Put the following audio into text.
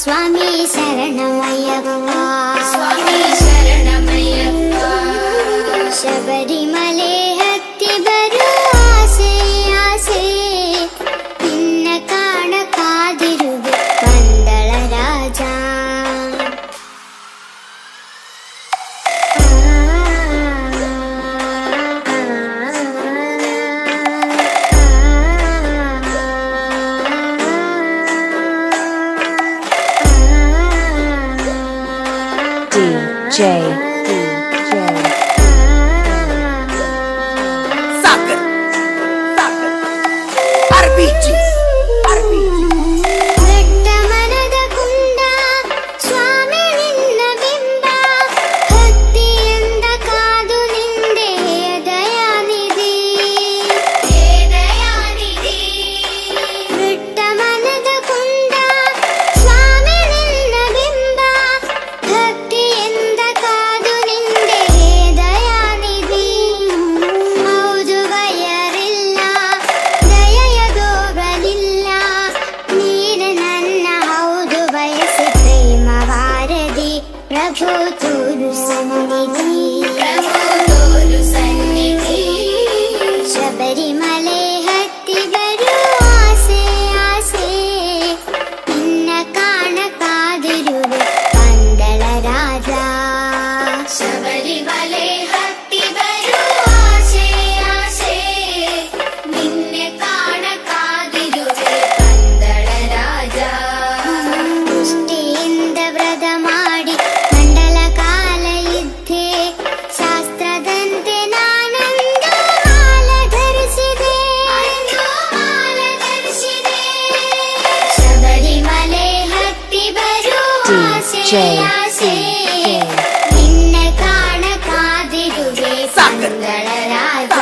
स्वामी शरणमयप्पा स्वामी शरणमयप्पा ಶಬರಿಮಲೆ ಹತ್ತಿ ಬರೋ ಆಸೆ ಆಸೆ ನಿನ್ನ ಕಾಣ ಕಾದಿರುವೆ ಪಂದಳ ರಾಜ DJ Sagar RPG ದೊಡ್ಡ ಮನದ ಕುಂದ ಸ್ವಾಮಿ ನಿನ್ನ ಬಿಂಬ ಭಕ್ತಿಯಿಂದ ಕಾದು ನಿಂದೆ ದಯಾನಿಧಿ ದೊಡ್ಡ ಮನದ ಕುಂದ ಸ್ವಾಮಿ ನಿನ್ನ ಬಿಂಬ ಭಕ್ತಿಯಿಂದ ಕಾದು ನಿಂದೆ ದಯಾನಿಧಿ ಹೌದು ಬಯರಿಲ್ಲ ದಯೆಯ ಗೋಗಲಿಲ್ಲ ನೀನು ನನ್ನ ಹೌದು ಬಯಸಿ ಪ್ರೇಮ ವಾರದಿ ಪ್ರಭು ತೋರು ಸನ್ನಿಧಿ ಶಬರಿಮಲೆ ಹತ್ತಿ ಬರೋ ಆಸೆ ಆಸೆ ನಿನ್ನ ಕಾಣ ಕಾದಿರುವೆ ಪಂದಳ ರಾಜ ಶಬರಿಮಲೆ ಹತ್ತಿ ಬರೋ ಆಸೆ ಆಸೆ ನಿನ್ನೆ ಕಾಣ ಕಾದಿರುವೆ ಪಂದಳ ರಾಜ ದೃಷ್ಟಿಯಿಂದ ವ್ರತ ಮಾಡಿ ಮಂಡಲ ಕಾಲ ಇದ್ದೆ ಶಾಸ್ತ್ರದಂತೆ ನಾನಂದು ಮಾಲ ಧರಿಸಿದೆ ಶಬರಿಮಲೆ ಹತ್ತಿ ಬರೋ ಆಸೆ ಆಸೆ ನಿನ್ನ ಕಾಣ ಕಾದಿರುವೆ ಪಂದಳ ರಾಜ